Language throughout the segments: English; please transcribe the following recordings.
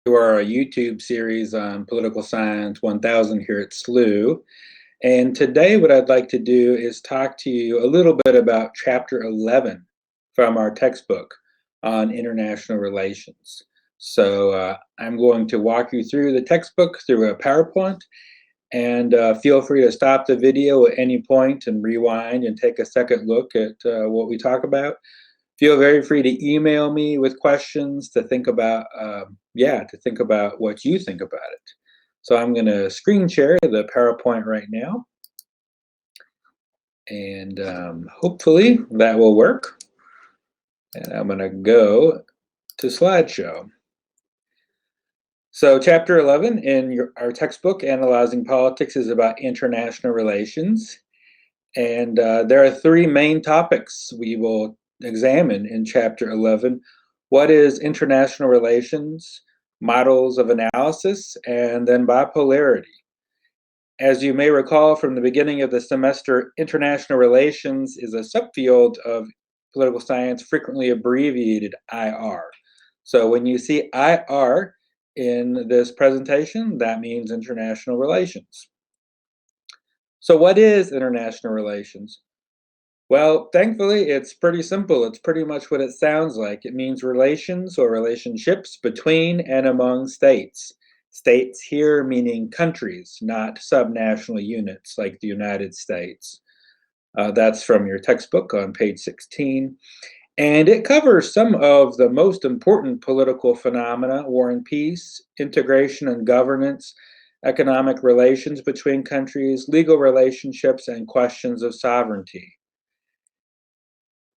To our YouTube series on Political Science 1000 here at SLU. And today what I'd like to do is talk to you a little bit about Chapter 11 from our textbook on international relations. So I'm going to walk you through the textbook through a PowerPoint, and feel free to stop the video at any point and rewind and take a second look at what we talk about. Feel very free to email me with questions to think about, what you think about it. So I'm going to screen share the PowerPoint right now, and hopefully that will work. And I'm going to go to slideshow. So Chapter 11 in our textbook, Analyzing Politics, is about international relations. And there are three main topics we will examine in Chapter 11. What is international relations, models of analysis, and then bipolarity. As you may recall from the beginning of the semester, international relations is a subfield of political science, frequently abbreviated IR. So when you see IR in this presentation, that means international relations. So what is international relations? Well, thankfully, it's pretty simple. It's pretty much what it sounds like. It means relations or relationships between and among states. States here meaning countries, not subnational units like the United States. That's from your textbook on page 16. And it covers some of the most important political phenomena: war and peace, integration and governance, economic relations between countries, legal relationships, and questions of sovereignty.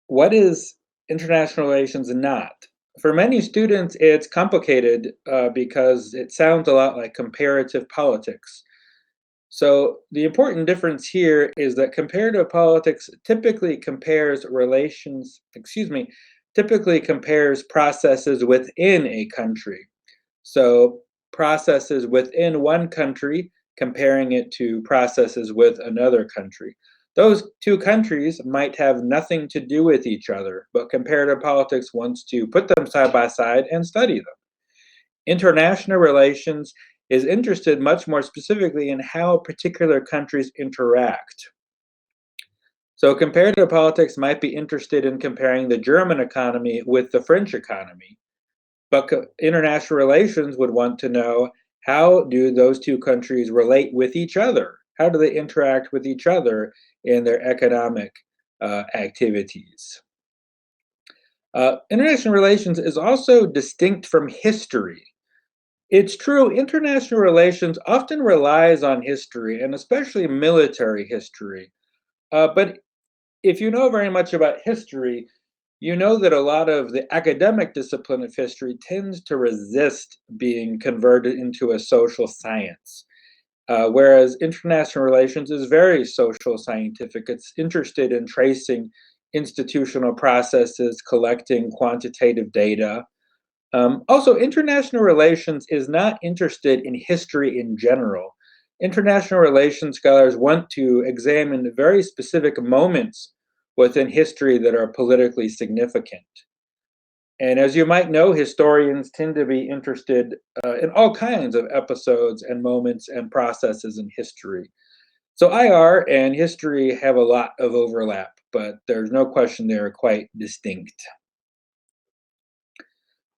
What is international relations not? For many students, it's complicated because it sounds a lot like comparative politics. So the important difference here is that comparative politics typically compares processes within a country. So processes within one country, comparing it to processes with another country. Those two countries might have nothing to do with each other, but comparative politics wants to put them side by side and study them. International relations is interested much more specifically in how particular countries interact. So comparative politics might be interested in comparing the German economy with the French economy, but international relations would want to know, how do those two countries relate with each other? How do they interact with each other in their economic activities? International relations is also distinct from history. It's true, international relations often relies on history, and especially military history. But if you know very much about history, you know that a lot of the academic discipline of history tends to resist being converted into a social science. Whereas international relations is very social scientific. It's interested in tracing institutional processes, collecting quantitative data. Also, international relations is not interested in history in general. International relations scholars want to examine very specific moments within history that are politically significant. And as you might know, historians tend to be interested in all kinds of episodes and moments and processes in history. So IR and history have a lot of overlap, but there's no question they're quite distinct.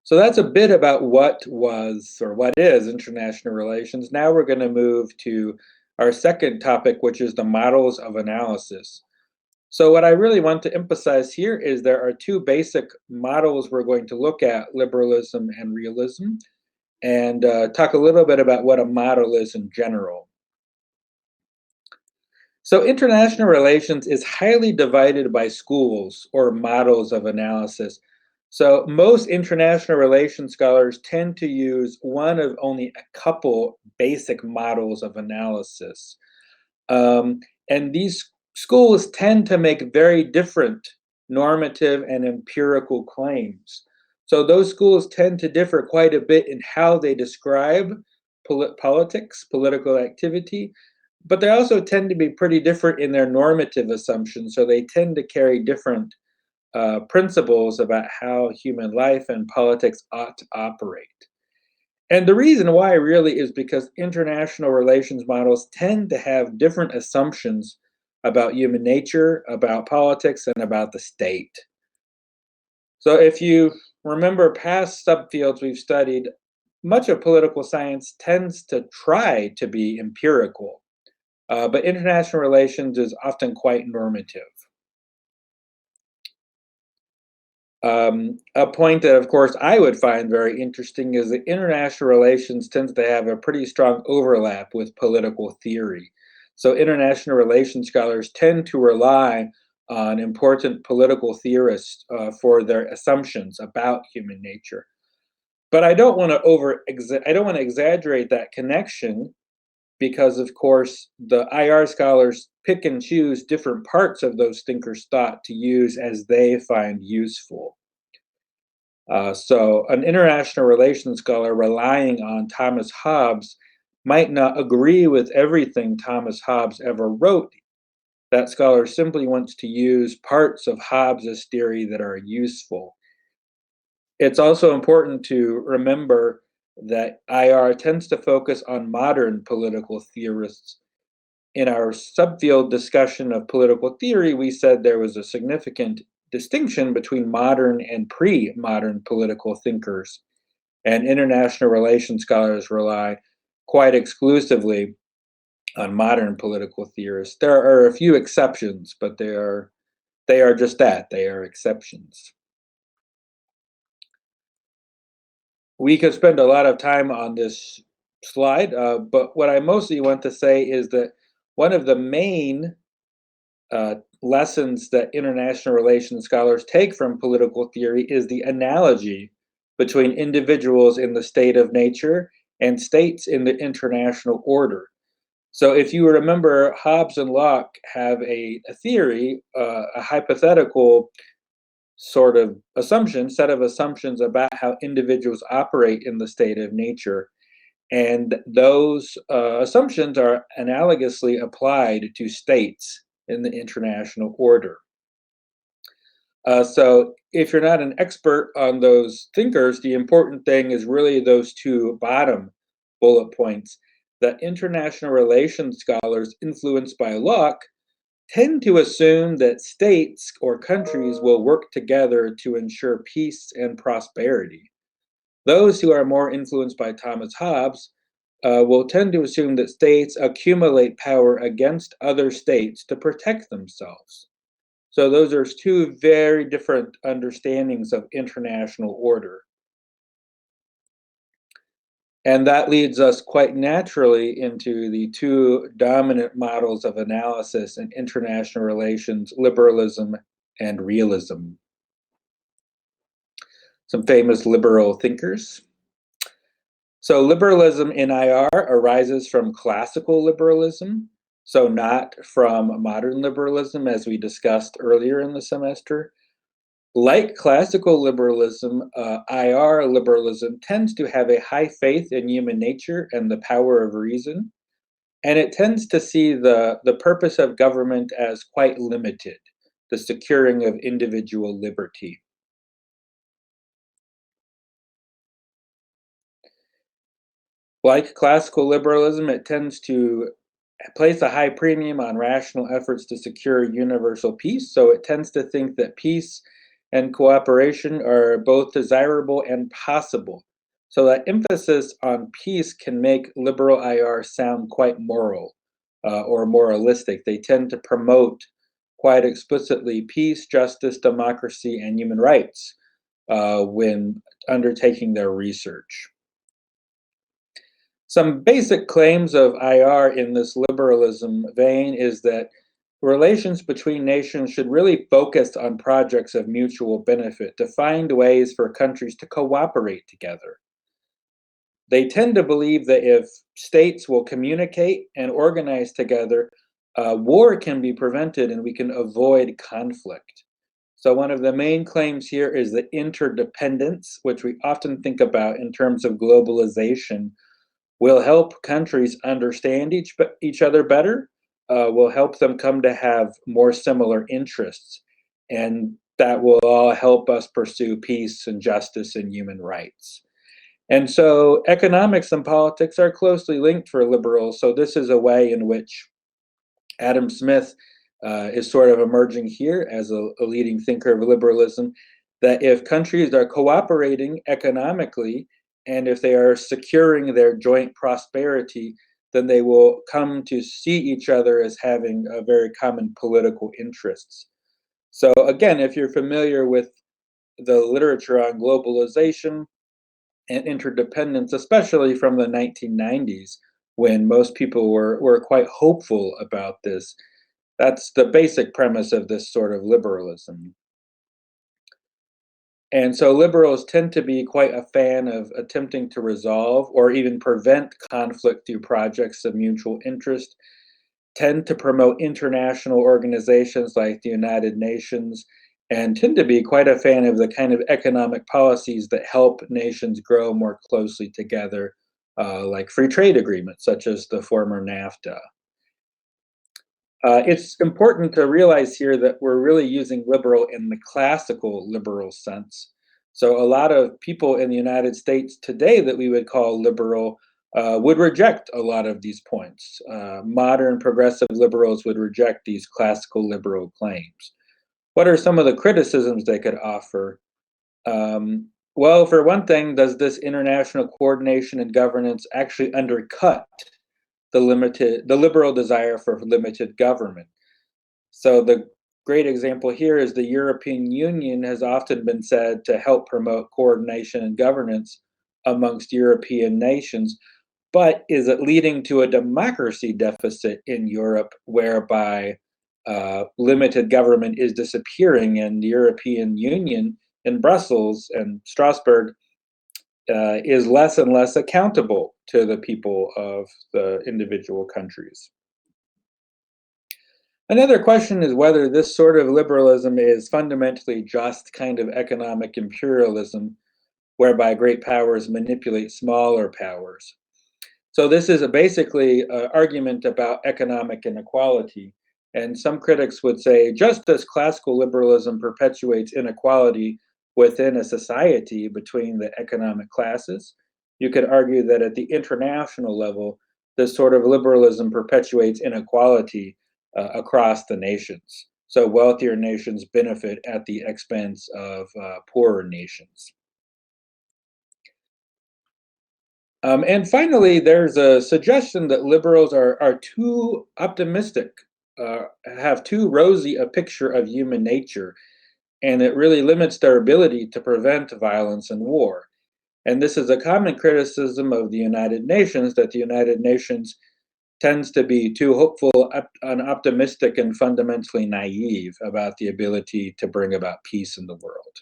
So that's a bit about what was or what is international relations. Now we're going to move to our second topic, which is the models of analysis. So what I really want to emphasize here is there are two basic models we're going to look at: liberalism and realism, and talk a little bit about what a model is in general. So international relations is highly divided by schools or models of analysis. So most international relations scholars tend to use one of only a couple basic models of analysis. And these schools tend to make very different normative and empirical claims. So those schools tend to differ quite a bit in how they describe politics, political activity, but they also tend to be pretty different in their normative assumptions. So they tend to carry different principles about how human life and politics ought to operate. And the reason why really is because international relations models tend to have different assumptions about human nature, about politics, and about the state. So if you remember past subfields we've studied, much of political science tends to try to be empirical, but international relations is often quite normative. A point that, of course, I would find very interesting is that international relations tends to have a pretty strong overlap with political theory. So, international relations scholars tend to rely on important political theorists for their assumptions about human nature. But I don't want to exaggerate that connection because, of course, the IR scholars pick and choose different parts of those thinkers' thought to use as they find useful. So, an international relations scholar relying on Thomas Hobbes might not agree with everything Thomas Hobbes ever wrote. That scholar simply wants to use parts of Hobbes's theory that are useful. It's also important to remember that IR tends to focus on modern political theorists. In our subfield discussion of political theory, we said there was a significant distinction between modern and pre modern political thinkers, and international relations scholars rely quite exclusively on modern political theorists. There are a few exceptions, but they are just that, they are exceptions. We could spend a lot of time on this slide, but what I mostly want to say is that one of the main lessons that international relations scholars take from political theory is the analogy between individuals in the state of nature and states in the international order. So, if you remember, Hobbes and Locke have a theory, a hypothetical sort of set of assumptions about how individuals operate in the state of nature. And those assumptions are analogously applied to states in the international order. So, if you're not an expert on those thinkers, the important thing is really those two bottom bullet points. That international relations scholars influenced by Locke tend to assume that states or countries will work together to ensure peace and prosperity. Those who are more influenced by Thomas Hobbes will tend to assume that states accumulate power against other states to protect themselves. So, those are two very different understandings of international order. And that leads us quite naturally into the two dominant models of analysis in international relations, liberalism and realism. Some famous liberal thinkers. So, liberalism in IR arises from classical liberalism, so not from modern liberalism, as we discussed earlier in the semester. Like classical liberalism, IR liberalism tends to have a high faith in human nature and the power of reason, and it tends to see the purpose of government as quite limited, the securing of individual liberty. Like classical liberalism, it tends to place a high premium on rational efforts to secure universal peace. So it tends to think that peace and cooperation are both desirable and possible. So that emphasis on peace can make liberal IR sound quite moral or moralistic. They tend to promote quite explicitly peace, justice, democracy, and human rights when undertaking their research. Some basic claims of IR in this liberalism vein is that relations between nations should really focus on projects of mutual benefit to find ways for countries to cooperate together. They tend to believe that if states will communicate and organize together, war can be prevented and we can avoid conflict. So, one of the main claims here is the interdependence, which we often think about in terms of globalization will help countries understand each other better, will help them come to have more similar interests, and that will all help us pursue peace and justice and human rights. And so economics and politics are closely linked for liberals. So this is a way in which Adam Smith is sort of emerging here as a leading thinker of liberalism, that if countries are cooperating economically and if they are securing their joint prosperity, then they will come to see each other as having a very common political interests. So again, if you're familiar with the literature on globalization and interdependence, especially from the 1990s, when most people were quite hopeful about this, that's the basic premise of this sort of liberalism. And so liberals tend to be quite a fan of attempting to resolve or even prevent conflict through projects of mutual interest, tend to promote international organizations like the United Nations, and tend to be quite a fan of the kind of economic policies that help nations grow more closely together, like free trade agreements, such as the former NAFTA. It's important to realize here that we're really using liberal in the classical liberal sense. So, a lot of people in the United States today that we would call liberal would reject a lot of these points. Modern progressive liberals would reject these classical liberal claims. What are some of the criticisms they could offer? Well, for one thing, does this international coordination and governance actually undercut the liberal desire for limited government? So the great example here is the European Union has often been said to help promote coordination and governance amongst European nations, but is it leading to a democracy deficit in Europe whereby limited government is disappearing and the European Union in Brussels and Strasbourg is less and less accountable to the people of the individual countries? Another question is whether this sort of liberalism is fundamentally just kind of economic imperialism, whereby great powers manipulate smaller powers. So this is basically an argument about economic inequality. And some critics would say just as classical liberalism perpetuates inequality within a society between the economic classes, you could argue that at the international level, this sort of liberalism perpetuates inequality across the nations. So wealthier nations benefit at the expense of poorer nations. And finally, there's a suggestion that liberals are too optimistic, have too rosy a picture of human nature, and it really limits their ability to prevent violence and war. And this is a common criticism of the United Nations, that the United Nations tends to be too hopeful and optimistic and fundamentally naive about the ability to bring about peace in the world.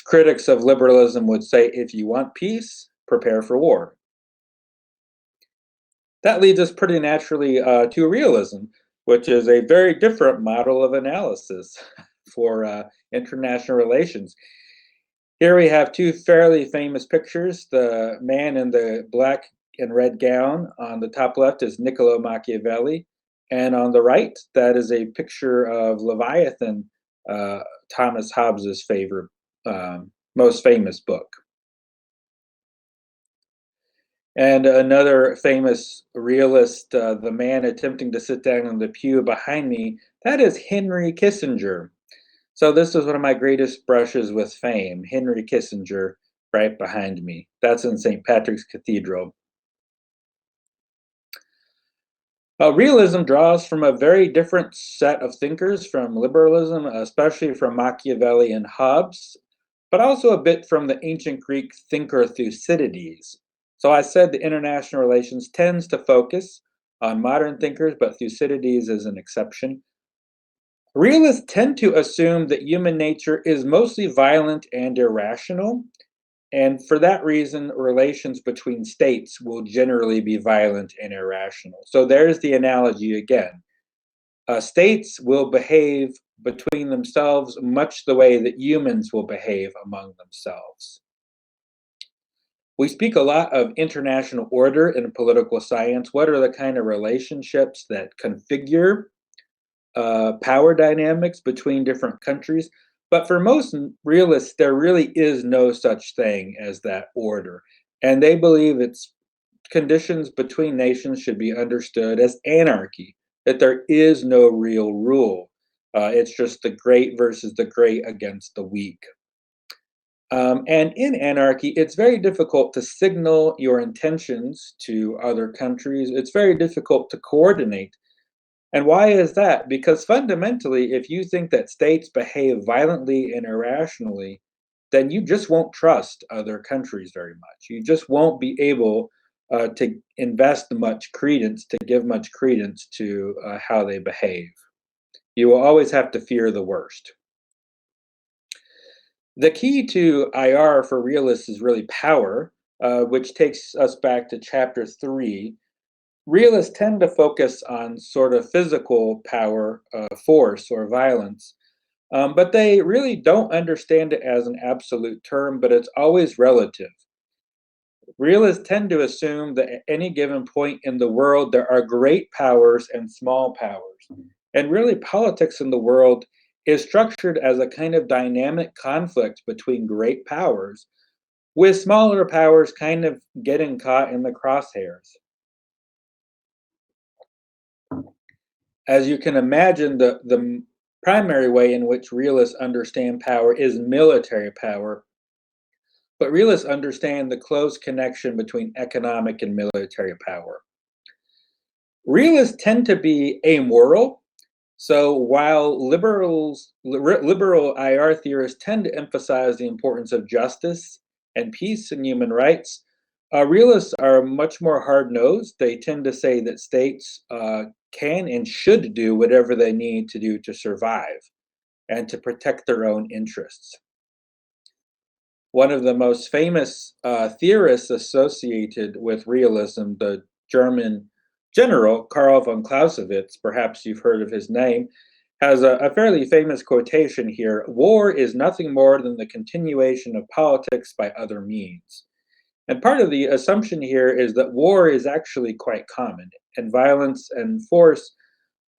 Critics of liberalism would say if you want peace, prepare for war. That leads us pretty naturally to realism, which is a very different model of analysis for international relations. Here we have two fairly famous pictures. The man in the black and red gown on the top left is Niccolo Machiavelli, and on the right, that is a picture of Leviathan, Thomas Hobbes's favorite, most famous book. And another famous realist, the man attempting to sit down in the pew behind me, that is Henry Kissinger. So this is one of my greatest brushes with fame, Henry Kissinger, right behind me. That's in St. Patrick's Cathedral. Realism draws from a very different set of thinkers from liberalism, especially from Machiavelli and Hobbes, but also a bit from the ancient Greek thinker Thucydides. So I said the international relations tends to focus on modern thinkers, but Thucydides is an exception. Realists tend to assume that human nature is mostly violent and irrational, and for that reason, relations between states will generally be violent and irrational. So there's the analogy again. States will behave between themselves much the way that humans will behave among themselves. We speak a lot of international order in political science. What are the kind of relationships that configure power dynamics between different countries? But for most realists, there really is no such thing as that order. And they believe it's conditions between nations should be understood as anarchy, that there is no real rule. It's just the great versus the great against the weak. And in anarchy, it's very difficult to signal your intentions to other countries. It's very difficult to coordinate. And why is that? Because fundamentally, if you think that states behave violently and irrationally, then you just won't trust other countries very much. You just won't be able to invest much credence, to give much credence to how they behave. You will always have to fear the worst. The key to IR for realists is really power, which takes us back to chapter 3. Realists tend to focus on sort of physical power, force, or violence, but they really don't understand it as an absolute term, but it's always relative. Realists tend to assume that at any given point in the world, there are great powers and small powers. And really, politics in the world is structured as a kind of dynamic conflict between great powers, with smaller powers kind of getting caught in the crosshairs. As you can imagine, the primary way in which realists understand power is military power, but realists understand the close connection between economic and military power. Realists tend to be amoral, so while liberal IR theorists tend to emphasize the importance of justice and peace and human rights, realists are much more hard-nosed. They tend to say that states can and should do whatever they need to do to survive and to protect their own interests. One of the most famous theorists associated with realism, the German general Karl von Clausewitz, perhaps you've heard of his name, has a fairly famous quotation here: "War is nothing more than the continuation of politics by other means." And part of the assumption here is that war is actually quite common, and violence and force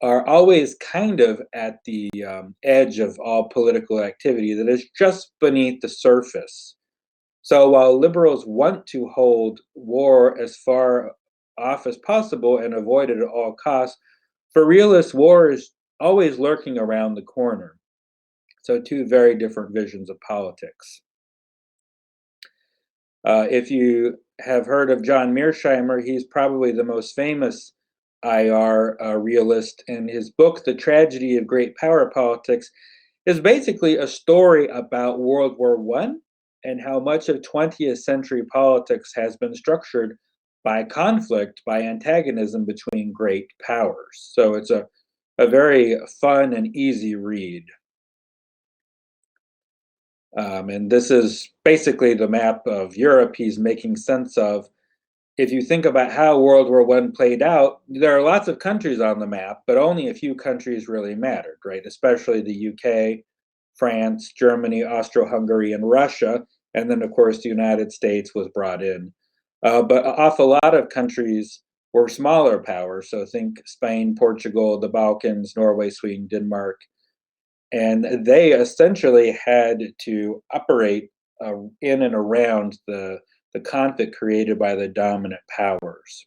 are always kind of at the edge of all political activity that is just beneath the surface. So while liberals want to hold war as far off as possible and avoid it at all costs, for realists, war is always lurking around the corner. So, two very different visions of politics. If you have heard of John Mearsheimer, he's probably the most famous IR realist, and his book, The Tragedy of Great Power Politics, is basically a story about World War One and how much of 20th century politics has been structured by conflict, by antagonism between great powers. So it's a very fun and easy read. And this is basically the map of Europe he's making sense of. If you think about how World War One played out, there are lots of countries on the map, but only a few countries really mattered, right? Especially the UK, France, Germany, Austro-Hungary, and Russia, and then of course the United States was brought in. But an awful lot of countries were smaller powers, so think Spain, Portugal, the Balkans, Norway, Sweden, Denmark, and they essentially had to operate in and around the conflict created by the dominant powers.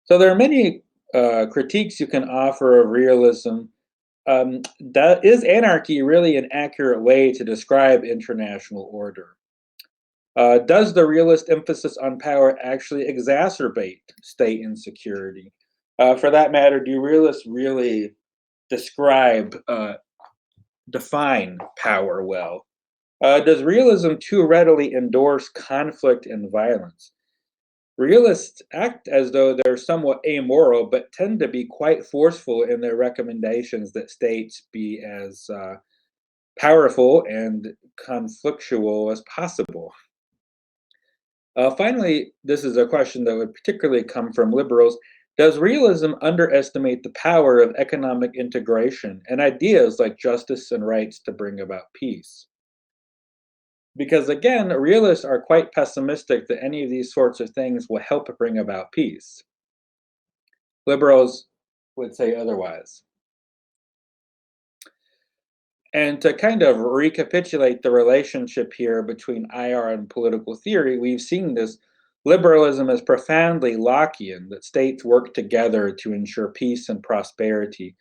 So there are many critiques you can offer of realism. Is anarchy really an accurate way to describe international order? Does the realist emphasis on power actually exacerbate state insecurity? For that matter, do realists really describe, define power well? Does realism too readily endorse conflict and violence? Realists act as though they're somewhat amoral, but tend to be quite forceful in their recommendations that states be as powerful and conflictual as possible. Finally, this is a question that would particularly come from liberals. Does realism underestimate the power of economic integration and ideas like justice and rights to bring about peace? Because again, realists are quite pessimistic that any of these sorts of things will help bring about peace. Liberals would say otherwise. And to kind of recapitulate the relationship here between IR and political theory, we've seen this liberalism is profoundly Lockean, that states work together to ensure peace and prosperity.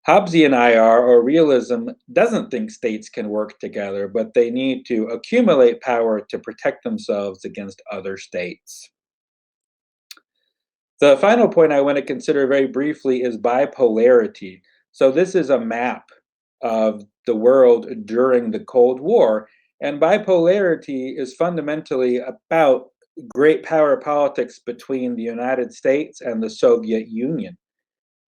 Hobbesian IR or realism doesn't think states can work together, but they need to accumulate power to protect themselves against other states. The final point I want to consider very briefly is bipolarity. So, this is a map of the world during the Cold War, and bipolarity is fundamentally about great power politics between the United States and the Soviet Union.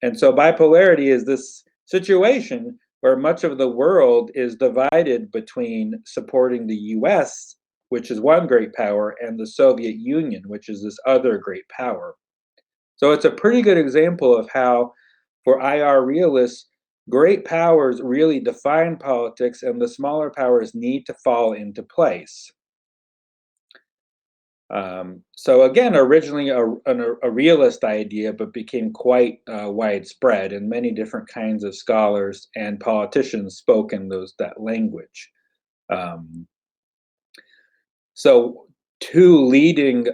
And so, bipolarity is this situation where much of the world is divided between supporting the US, which is one great power, and the Soviet Union, which is this other great power. So it's a pretty good example of how, for IR realists, great powers really define politics and the smaller powers need to fall into place. So again, originally a realist idea, but became quite widespread, and many different kinds of scholars and politicians spoke in that language. Um, so two leading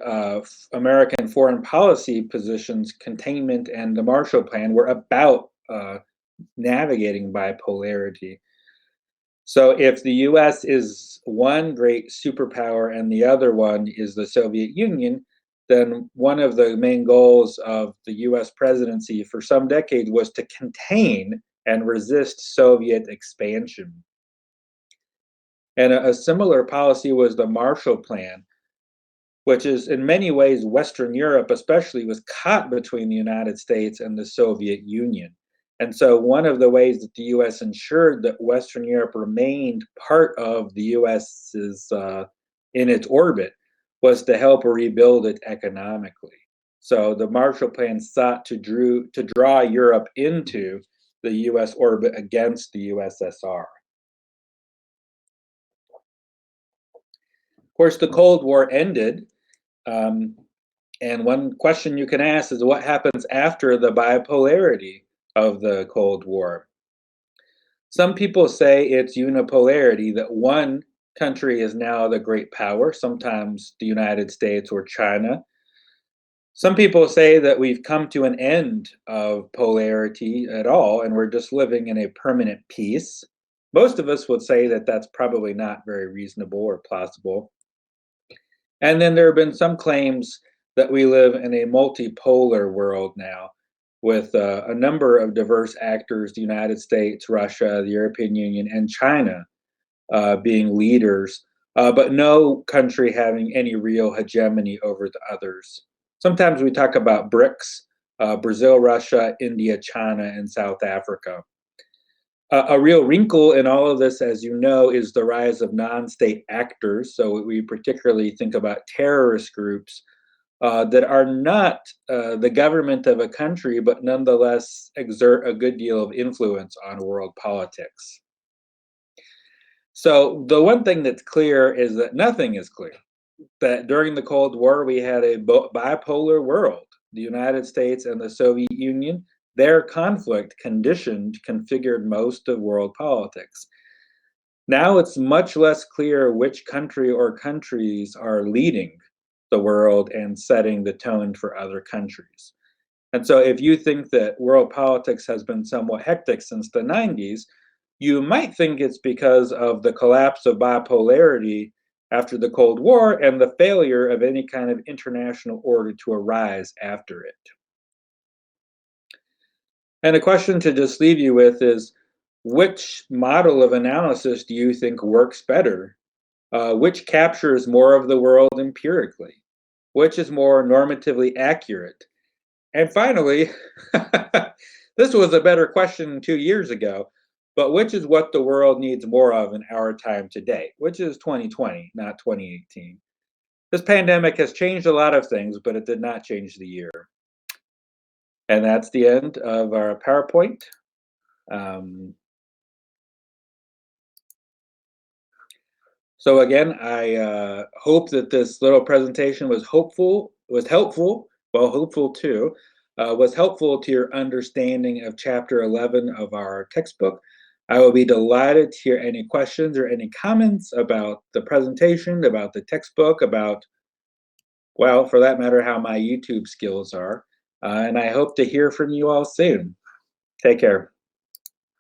American foreign policy positions, containment and the Marshall Plan, were about navigating bipolarity. So if the US is one great superpower and the other one is the Soviet Union, then one of the main goals of the US presidency for some decades was to contain and resist Soviet expansion. And a similar policy was the Marshall Plan, which is in many ways Western Europe, especially, was caught between the United States and the Soviet Union. And so, one of the ways that the US ensured that Western Europe remained part of the US's in its orbit was to help rebuild it economically. So, the Marshall Plan sought to draw Europe into the US orbit against the USSR. Of course, the Cold War ended. And one question you can ask is what happens after the bipolarity of the Cold War? Some people say it's unipolarity, that one country is now the great power, sometimes the United States or China. Some people say that we've come to an end of polarity at all and we're just living in a permanent peace. Most of us would say that that's probably not very reasonable or plausible. And then there have been some claims that we live in a multipolar world now with a number of diverse actors, the United States, Russia, the European Union, and China being leaders, but no country having any real hegemony over the others. Sometimes we talk about BRICS, Brazil, Russia, India, China, and South Africa. A real wrinkle in all of this, as you know, is the rise of non-state actors. So we particularly think about terrorist groups that are not the government of a country, but nonetheless exert a good deal of influence on world politics. So the one thing that's clear is that nothing is clear. That during the Cold War, we had a bipolar world, the United States and the Soviet Union. Their conflict configured most of world politics. Now it's much less clear which country or countries are leading the world and setting the tone for other countries. And so if you think that world politics has been somewhat hectic since the 90s, you might think it's because of the collapse of bipolarity after the Cold War and the failure of any kind of international order to arise after it. And a question to just leave you with is, which model of analysis do you think works better? Which captures more of the world empirically? Which is more normatively accurate? And finally, this was a better question 2 years ago, but which is what the world needs more of in our time today, which is 2020, not 2018. This pandemic has changed a lot of things, but it did not change the year. And that's the end of our PowerPoint. So again, I hope that this little presentation was helpful, was helpful to your understanding of Chapter 11 of our textbook. I will be delighted to hear any questions or any comments about the presentation, about the textbook, about, well, for that matter, how my YouTube skills are. And I hope to hear from you all soon. Take care.